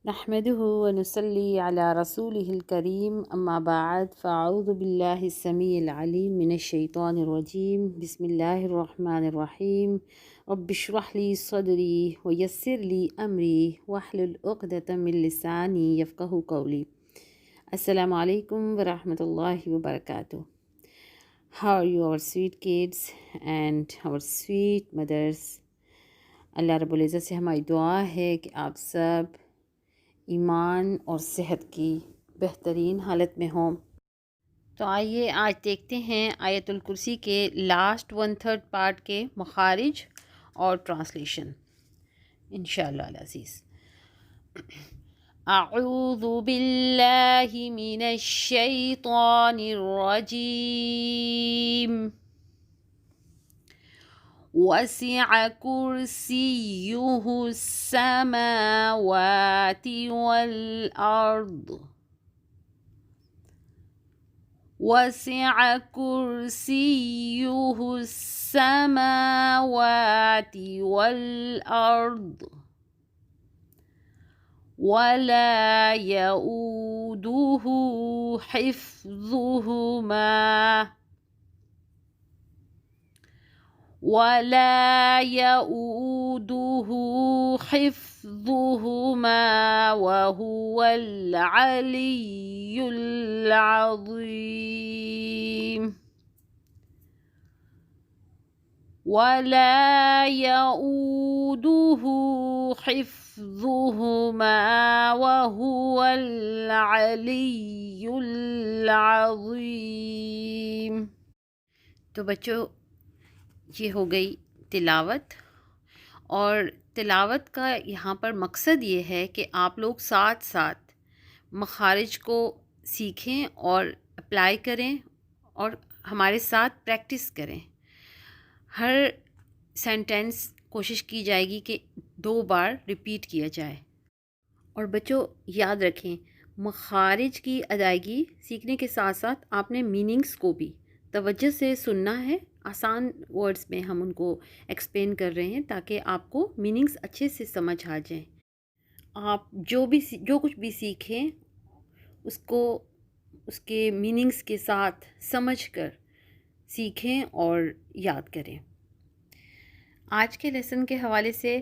نحمده ونصلي على رسوله الكريم أما بعد فأعوذ بالله السميع العليم من الشيطان الرجيم بسم الله الرحمن الرحيم رب اشرح لي صدري ويسر لي أمري واحلل عقدة من لساني يفقهوا قولي. السلام عليكم ورحمة الله وبركاته. How are you, our sweet kids and our sweet mothers? اللہ رب العزت سے ہماری دعا ہے کہ آپ سب ایمان اور صحت کی بہترین حالت میں ہوں. تو آئیے آج دیکھتے ہیں آیت الکرسی کے لاسٹ 1/3 پارٹ کے مخارج اور ٹرانسلیشن انشاءاللہ العزیز. اعوذ باللہ من الشیطان الرجیم. وسع كرسيه السماوات والأرض وسع كرسيه السماوات والأرض ولا يؤوده حفظهما وهو العلي العظيم. ولا يؤوده حفظهما وهو العلي العظيم. تو بچوں یہ ہو گئی تلاوت، اور تلاوت کا یہاں پر مقصد یہ ہے کہ آپ لوگ ساتھ ساتھ مخارج کو سیکھیں اور اپلائی کریں اور ہمارے ساتھ پریکٹس کریں. ہر سینٹینس کوشش کی جائے گی کہ 2 بار ریپیٹ کیا جائے. اور بچوں یاد رکھیں، مخارج کی ادائیگی سیکھنے کے ساتھ ساتھ آپ نے میننگز کو بھی توجہ سے سننا ہے. آسان ورڈز میں ہم ان کو ایکسپلین کر رہے ہیں تاکہ آپ کو میننگز اچھے سے سمجھ آ جائیں. آپ جو کچھ بھی سیکھیں اس کو اس کے میننگز کے ساتھ سمجھ کر سیکھیں اور یاد کریں. آج کے لیسن کے حوالے سے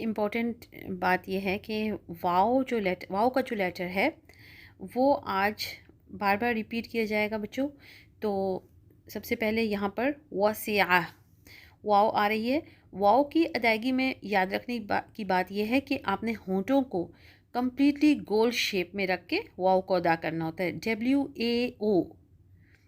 امپورٹنٹ بات یہ ہے کہ واؤ کا جو لیٹر ہے وہ آج بار بار ریپیٹ کیا جائے گا بچوں. تو سب سے پہلے یہاں پر وسع واؤ آ رہی ہے. واؤ کی ادائیگی میں یاد رکھنے کی بات یہ ہے کہ آپ نے ہونٹوں کو کمپلیٹلی گول شیپ میں رکھ کے واؤ کو ادا کرنا ہوتا ہے. WAO،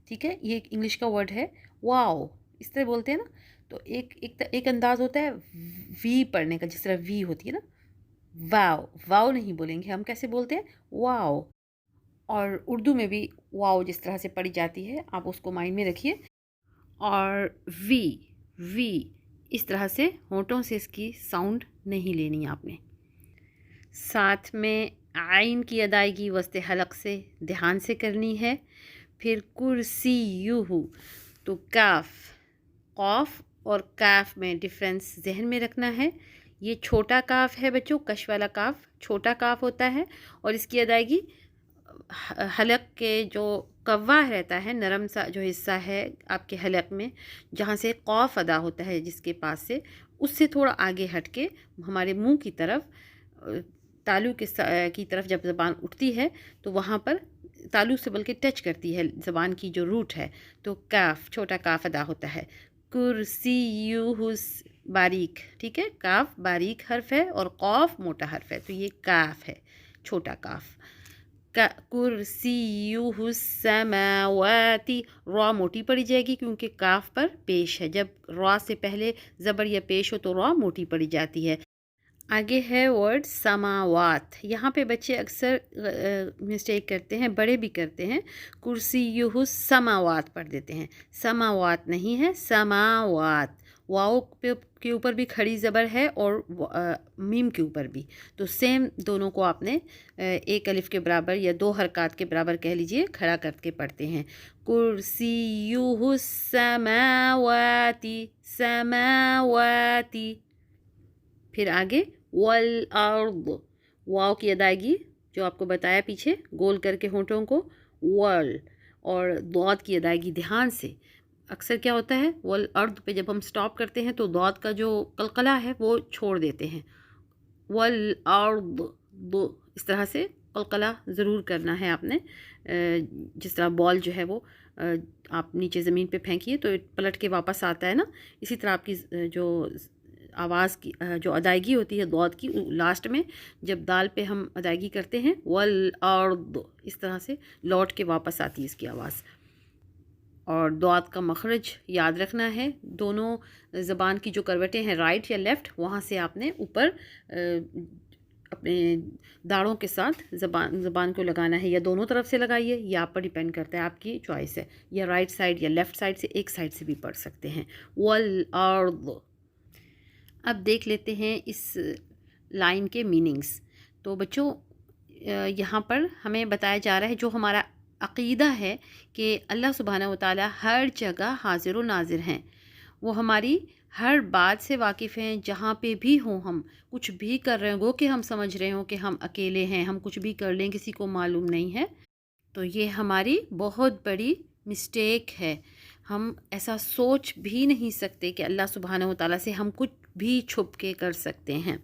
ٹھیک ہے، یہ انگلش کا ورڈ ہے. واؤ اس طرح بولتے ہیں نا. تو ایک انداز ہوتا ہے وی پڑھنے کا، جس طرح وی ہوتی ہے نا. واؤ نہیں بولیں گے ہم. کیسے بولتے ہیں؟ واؤ. اور اردو میں بھی واؤ جس طرح سے پڑھی جاتی ہے آپ اس کو مائنڈ میں رکھیے. اور وی اس طرح سے ہونٹوں سے اس کی ساؤنڈ نہیں لینی آپ نے. ساتھ میں عین کی ادائیگی وسط حلق سے دھیان سے کرنی ہے. پھر کرسیہ، تو قاف اور کاف میں ڈفرینس ذہن میں رکھنا ہے. یہ چھوٹا کاف ہے بچوں، کش والا کاف چھوٹا کاف ہوتا ہے، اور اس کی ادائیگی حلق کے جو کوا رہتا ہے، نرم سا جو حصہ ہے آپ کے حلق میں جہاں سے قاف ادا ہوتا ہے، جس کے پاس سے اس سے تھوڑا آگے ہٹ کے ہمارے منہ کی طرف، تالو کی طرف جب زبان اٹھتی ہے تو وہاں پر تالو سے بلکہ ٹچ کرتی ہے زبان کی جو روٹ ہے، تو کاف چھوٹا کاف ادا ہوتا ہے. کرسیہ باریک، ٹھیک ہے، کاف باریک حرف ہے اور قاف موٹا حرف ہے، تو یہ کاف ہے چھوٹا کاف. کرسیہ السماوات، را موٹی پڑی جائے گی کیونکہ کاف پر پیش ہے. جب را سے پہلے زبر یا پیش ہو تو را موٹی پڑی جاتی ہے. آگے ہے ورڈ سماوات. یہاں پہ بچے اکثر مسٹیک کرتے ہیں، بڑے بھی کرتے ہیں. کرسیہ السماوات پڑھ دیتے ہیں، سماوات نہیں ہے، سماوات. واؤ کے اوپر بھی کھڑی زبر ہے اور میم کے اوپر بھی، تو سیم دونوں کو آپ نے ایک الف کے برابر یا 2 حرکات کے برابر کہہ لیجئے کھڑا کر کے پڑھتے ہیں. کرسیہ السماوات، سماوات. پھر آگے والارض، वाव की अदायगी जो आपको बताया पीछे, गोल करके होंठों को, वल। और दौद की अदायगी ध्यान से। अक्सर क्या होता है, वल अर्द पे जब हम स्टॉप करते हैं तो दौद का जो कलकला है वो छोड़ देते हैं। वल अर्द दो, इस तरह से कलकला ज़रूर करना है आपने। जिस तरह बॉल जो है वो आप नीचे ज़मीन पे फेंकिए तो पलट के वापस आता है ना, इसी तरह आपकी जो आवाज़ की जो अदायगी होती है दौद की, लास्ट में जब दाल पे हम अदायगी करते हैं वल अर्द, इस तरह से लौट के वापस आती है इसकी आवाज़। और दौद का मखरज याद रखना है, दोनों ज़बान की जो करवटें हैं राइट या लेफ़्ट, वहाँ से आपने ऊपर अपने दाढ़ों के साथ ज़बान को लगाना है, या दोनों तरफ से लगाइए, या आप पर डिपेंड करता है, आपकी चॉइस है, या राइट साइड या लेफ़्ट साइड से, एक साइड से भी पढ़ सकते हैं। वल अर्द। अब देख लेते हैं इस लाइन के मीनिंग्स। तो बच्चों यहाँ पर हमें बताया जा रहा है, जो हमारा अक़ीदा है कि अल्लाह सुब्हानहू व तआला हर जगह हाज़िर व नाज़िर हैं, वो हमारी हर बात से वाकिफ़ हैं। जहाँ पे भी हों, हम कुछ भी कर रहे हो कि हम समझ रहे हो कि हम अकेले हैं, हम कुछ भी कर लें, किसी को मालूम नहीं है, तो ये हमारी बहुत बड़ी मिस्टेक है। हम ऐसा सोच भी नहीं सकते कि अल्लाह सुब्हानहू व तआला से हम कुछ भी छुप के कर सकते हैं।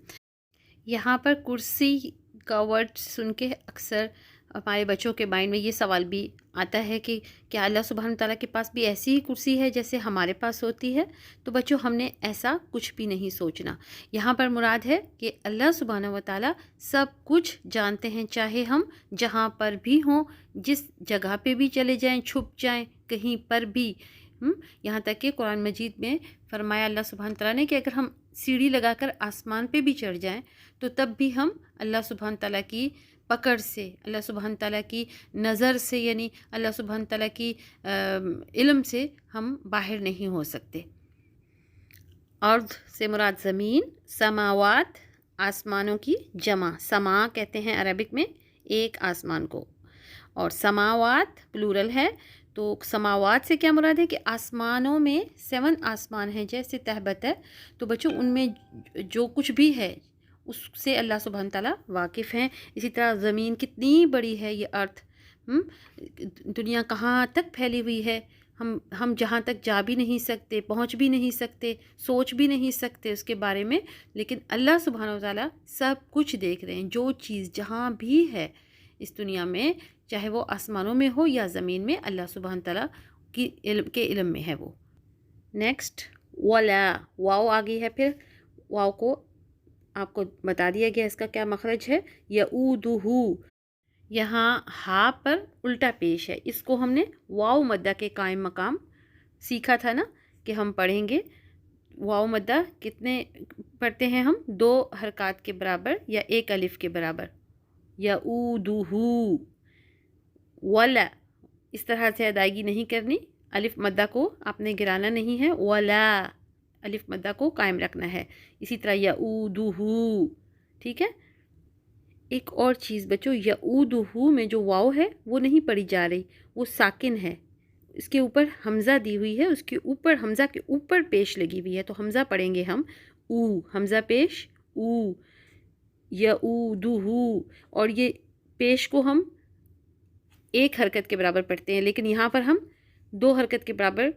यहाँ पर कुर्सी का वर्ड सुन के अक्सर हमारे बच्चों के माइंड में ये सवाल भी आता है कि क्या अल्लाह सुब्हानहू व तआला के पास भी ऐसी ही कुर्सी है जैसे हमारे पास होती है? तो बच्चों हमने ऐसा कुछ भी नहीं सोचना। यहाँ पर मुराद है कि अल्लाह सुब्हानहू व तआला सब कुछ जानते हैं, चाहे हम जहाँ पर भी हों, जिस जगह पे भी चले जाएं, छुप जाएं, कहीं पर भी। यहाँ तक कि कुरान मजीद में फरमाया अल्लाह सुब्हानहू व तआला ने कि अगर हम सीढ़ी लगाकर आसमान पे भी चढ़ जाएं तो तब भी हम अल्लाह सुब्हानहू व तआला की पकड़ से, अल्लाह सुब्हानहू व तआला की नज़र से, यानी अल्लाह सुब्हानहू व तआला की इल्म से हम बाहर नहीं हो सकते। अर्द से मुराद ज़मीन, समावात आसमानों की जमा, समा कहते हैं अरबिक में एक आसमान को, और समावात प्लूरल है। तो समावात से क्या मुराद है कि आसमानों में 7 आसमान हैं, जैसे तहबत है, तो बच्चों उनमें जो कुछ भी है उससे अल्लाह सुब्हानहू व तआला वाकिफ़ हैं। इसी तरह ज़मीन कितनी बड़ी है, ये अर्थ, दुनिया कहाँ तक फैली हुई है, हम जहाँ तक जा भी नहीं सकते, पहुँच भी नहीं सकते, सोच भी नहीं सकते उसके बारे में, लेकिन अल्लाह सुब्हानहू व तआला सब कुछ देख रहे हैं। जो चीज़ जहाँ भी है इस दुनिया में, चाहे वो आसमानों में हो या ज़मीन में, अल्लाह सुब्हानहू व तआला के इल्म में है वो। नेक्स्ट वला, वाव आ गई है, फिर वाव को आपको बता दिया गया इसका क्या मखरज है, यऊदुहु। यहाँ हा पर उल्टा पेश है, इसको हमने वाव मद्दा के कायम मकाम सीखा था ना, कि हम पढ़ेंगे वाव मद्दा कितने पढ़ते हैं हम, 2 हरकत के बराबर या 1 अलिफ के बराबर। यऊदुहु, वला इस तरह से अदायगी नहीं करनी, अलिफ मद्दा को आपने गिराना नहीं है, वला अलिफ मद्दा को कायम रखना है। इसी तरह यऊदुहु, ठीक है। एक और चीज़ बच्चों, यऊदुहु में जो वाव है वो नहीं पढ़ी जा रही, वो साकिन है, इसके ऊपर हमज़ा दी हुई है, उसके ऊपर हमज़ा के ऊपर पेश लगी हुई है, तो हमज़ा पढ़ेंगे हम ऊ, हमज़ा पेश ऊ, यऊदुहु। और ये पेश को हम 1 हरकत के बराबर पढ़ते हैं, लेकिन यहाँ पर हम 2 हरकत के बराबर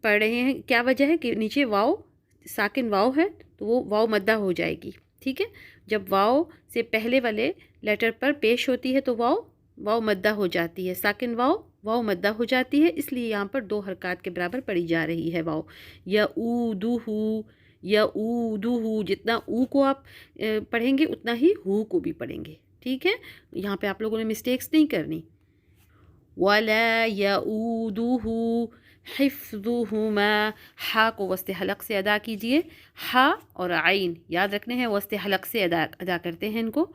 पढ़ रहे हैं। क्या वजह है कि नीचे वाव साकिन वाव है, तो वो वाव मद्दा हो जाएगी, ठीक है। जब वाव से पहले वाले लेटर पर पेश होती है तो वाव मद्दा हो जाती है, साकिन वाव मद्दा हो जाती है, इसलिए यहाँ पर 2 हरकत के बराबर पढ़ी जा रही है वाव। यऊदुहु, यऊदुहु, जितना ऊ को आप पढ़ेंगे उतना ही हु को भी पढ़ेंगे, ठीक है। यहाँ पे आप लोगों ने मिस्टेक्स नहीं करनी। वला यऊदुहु हिफ्ज़ुहुमा, हा को वस्ते हलक से अदा कीजिए, हा और आइन याद रखने हैं, वस्ते हलक से अदा करते हैं इनको।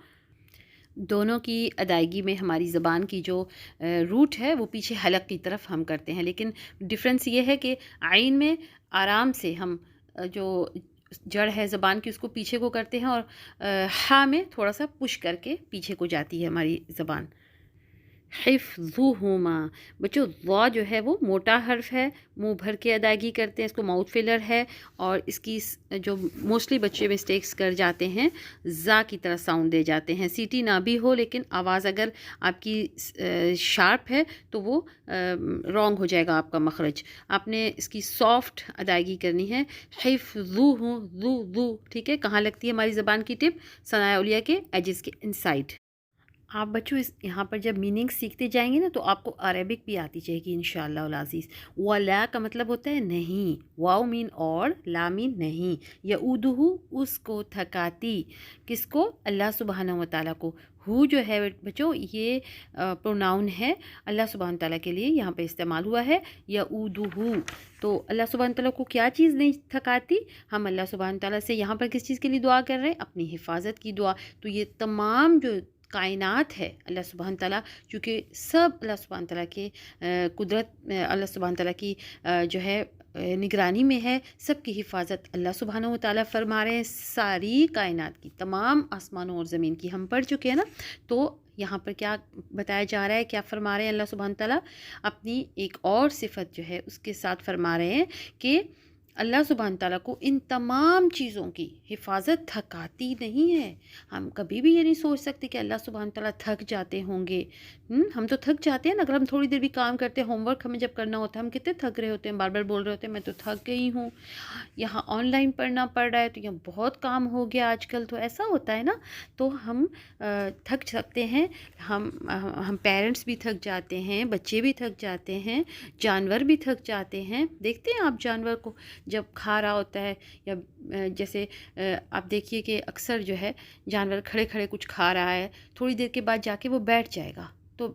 दोनों की अदायगी में हमारी ज़बान की जो रूट है वो पीछे हलक की तरफ हम करते हैं, लेकिन डिफरेंस ये है कि आइन में आराम से हम जो जड़ है ज़बान की उसको पीछे को करते हैं, और हा में थोड़ा सा पुश करके पीछे को जाती है हमारी ज़बान। हिफ्ज़ुहुमा। बच्चों ज़ा जो है वो मोटा हर्फ है, मुंह भर के अदायगी करते हैं, इसको माउथ फिलर है। और इसकी जो मोस्टली बच्चे मिस्टेक्स कर जाते हैं, ज़ा की तरह साउंड दे जाते हैं। सीटी ना भी हो लेकिन आवाज़ अगर आपकी शार्प है तो वो रॉन्ग हो जाएगा आपका मखरज। आपने इसकी सॉफ्ट अदायगी करनी है। हिफ्ज़ुहु ज़ू ज़ू, ठीक है। कहाँ लगती है हमारी ज़बान की टिप? सनाया उलिया के एजेस के इनसाइड। आप बच्चों इस यहाँ पर जब मीनिंग सीखते जाएंगे ना तो आपको अरेबिक भी आती जाएगी इंशाअल्लाह उल अज़ीज़। वला का मतलब होता है नहीं, वाओ मीन और, ला मीन नहीं। यऊदुहु उसको थकाती, किसको? अल्लाह सुब्हानहू व तआला को। हु जो है बच्चों ये प्रोनाउन है, अल्लाह सुब्हानहू तआला के लिए यहाँ पे इस्तेमाल हुआ है यऊदुहु। तो अल्लाह सुब्हानहू तआला को क्या चीज़ नहीं थकाती? हम अल्लाह सुब्हानहू तआला से यहाँ पर किस चीज़ के लिए दुआ कर रहे हैं? अपनी हिफाजत की दुआ। तो ये तमाम जो कायनात है अल्लाह सुब्हान तआला, चूँकि सब अल्लाह सुब्हान तआला के अल्लाह सुब्हान तआला की जो है निगरानी में है। सब की हिफाजत अल्लाह सुब्हानहू व तआला फरमा रहे हैं। सारी कायनात की, तमाम आसमानों और ज़मीन की हम पढ़ चुके हैं ना। तो यहाँ पर क्या बताया जा रहा है, क्या फरमा रहे हैं अल्लाह सुब्हान तआला? अपनी एक और सिफत जो है उसके साथ फरमा रहे हैं कि अल्लाह सुब्हान तआला को इन तमाम चीज़ों की हिफाजत थकाती नहीं है। हम कभी भी ये नहीं सोच सकते कि अल्लाह सुब्हान तआला थक जाते होंगे। हम तो थक जाते हैं ना, अगर हम थोड़ी देर भी काम करते हैं, होमवर्क हमें जब करना होता है, हम कितने थक रहे होते हैं, बार बार बोल रहे होते हैं मैं तो थक गई हूँ। यहाँ ऑनलाइन पढ़ना पड़ रहा है तो यहाँ बहुत काम हो गया आजकल, तो ऐसा होता है ना। तो हम थक सकते हैं। हम पेरेंट्स भी थक जाते हैं, बच्चे भी थक जाते हैं, जानवर भी थक जाते हैं। देखते हैं आप जानवर को जब खा रहा होता है, या जैसे आप देखिए कि अक्सर जो है जानवर खड़े खड़े कुछ खा रहा है, थोड़ी देर के बाद जाके वो बैठ जाएगा। तो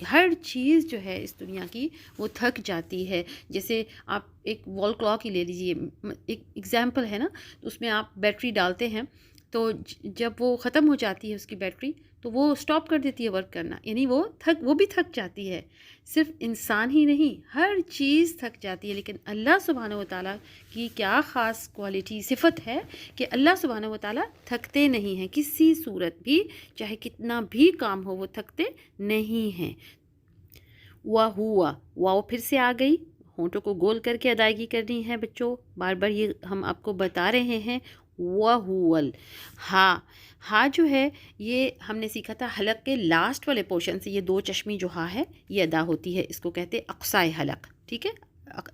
हर चीज़ जो है इस दुनिया की वो थक जाती है। जैसे आप एक वॉल क्लॉक ही ले लीजिए, एक एग्जाम्पल है ना। तो उसमें आप बैटरी डालते हैं, तो जब वो ख़त्म हो जाती है उसकी बैटरी, तो वो स्टॉप कर देती है वर्क करना, यानी वो भी थक जाती है। सिर्फ इंसान ही नहीं, हर चीज़ थक जाती है। लेकिन अल्लाह सुब्हानहू व तआला की क्या ख़ास क्वालिटी, सिफत है कि अल्लाह सुब्हानहू व तआला थकते नहीं हैं किसी सूरत भी, चाहे कितना भी काम हो वो थकते नहीं हैं। हुआ वाओ फिर से आ गई, होंठों को गोल करके अदायगी करनी है बच्चों, बार बार ये हम आपको बता रहे हैं। वहुवल हा जो है ये हमने सीखा था हलक के लास्ट वाले पोर्शन से। ये दो चश्मी जो हा है ये अदा होती है, इसको कहते हैं अक्साए हलक, ठीक है।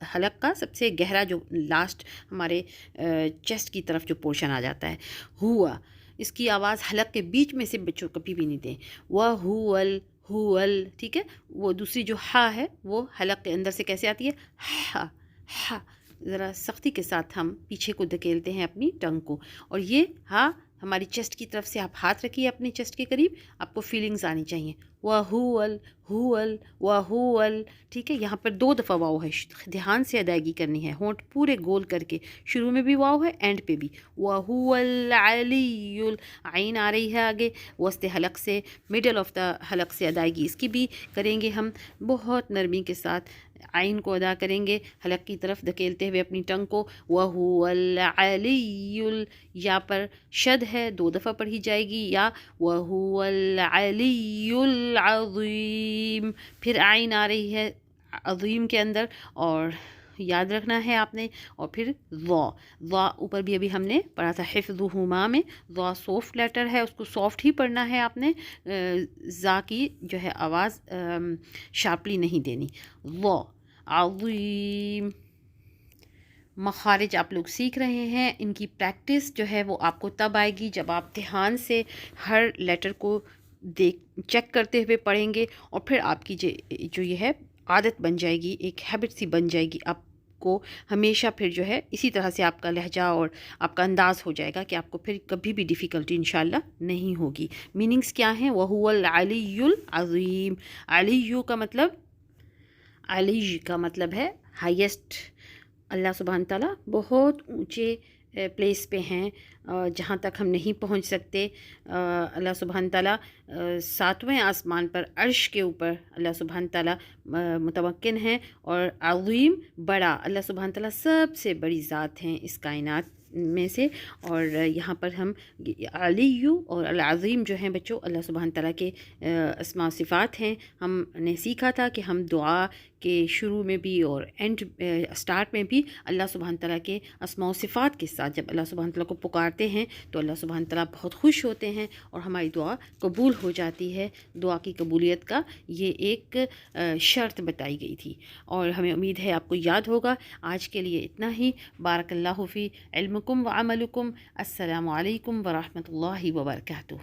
हलक का सबसे गहरा जो लास्ट हमारे चेस्ट की तरफ जो पोर्शन आ जाता है। हुआ, इसकी आवाज़ हलक के बीच में से बच्चों कभी भी नहीं दें। वहुवल हुवल, ठीक है। वो दूसरी जो हा है वो हलक के अंदर से कैसे आती है? हा हा, ज़रा सख्ती के साथ हम पीछे को धकेलते हैं अपनी टंग को। और ये हा हमारी चेस्ट की तरफ से आप हाथ रखिए अपने चेस्ट के करीब, आपको फीलिंग्स आनी चाहिए। हुवल हुवल, ठीक है। यहाँ पर 2 दफ़ा वाव है, ध्यान से अदायगी करनी है, होंठ पूरे गोल करके। शुरू में भी वाव है, एंड पे भी। वहुवल अलीयुल, आइन आ रही है आगे वस्ते हलक से, मिडल ऑफ द हलक से अदायगी इसकी भी करेंगे हम बहुत नरमी के साथ। आइन को अदा करेंगे हलक की तरफ धकेलते हुए अपनी टंग को। वहुवल अलीयुल, या पर शद है, 2 दफ़ा पढ़ी जाएगी, या वहुवल अलीयुल अज़ीम। फिर आइन आ रही है अज़ीम के अंदर, और याद रखना है आपने। और फिर ज़ा ऊपर भी अभी हमने पढ़ा था हिफ्ज़ुहुमा में, ज़ा सॉफ्ट लेटर है, उसको सॉफ्ट ही पढ़ना है आपने। ज़ा की जो है आवाज़ शार्पली नहीं देनी। ज़ा अज़ीम। मखारिज आप लोग सीख रहे हैं, इनकी प्रैक्टिस जो है वो आपको तब आएगी जब आप ध्यान से हर लेटर को चेक करते हुए पढ़ेंगे। और फिर आपकी जो ये है आदत बन जाएगी, एक हैबिट सी बन जाएगी। आपको हमेशा फिर जो है इसी तरह से आपका लहजा और आपका अंदाज़ हो जाएगा कि आपको फिर कभी भी डिफ़िकल्टी इंशाल्लाह नहीं होगी। मीनिंग्स क्या हैं? वहुवल अलीयुल अज़ीम। अलीयु का मतलब, अली का मतलब है हाईएस्ट। अल्लाह सुब्हान तआला बहुत ऊंचे प्लेस पे हैं, जहाँ तक हम नहीं पहुँच सकते। अल्लाह सुब्हान तआला 7वें आसमान पर अर्श के ऊपर अल्लाह सुब्हान तआला मुतमक्किन हैं। और अज़ीम बड़ा, अल्लाह सुब्हान तआला सबसे बड़ी ज़ात हैं इस कायनात میں سے. اور یہاں پر ہم علی اور العظیم جو ہیں بچوں اللہ سبحانہ تعالیٰ کے اسماء و صفات ہیں. ہم نے سیکھا تھا کہ ہم دعا کے شروع میں بھی اور اینڈ اسٹارٹ میں بھی اللہ سبحانہ تعالیٰ کے اسماء و صفات کے ساتھ جب اللہ سبحانہ تعالیٰ کو پکارتے ہیں تو اللہ سبحانہ تعالیٰ بہت خوش ہوتے ہیں اور ہماری دعا قبول ہو جاتی ہے. دعا کی قبولیت کا یہ ایک شرط بتائی گئی تھی اور ہمیں امید ہے آپ کو یاد ہوگا. آج کے لیے اتنا ہی. بارک اللہ فی علمکم و عملکم. السلام علیکم ورحمۃ اللہ وبرکاتہ.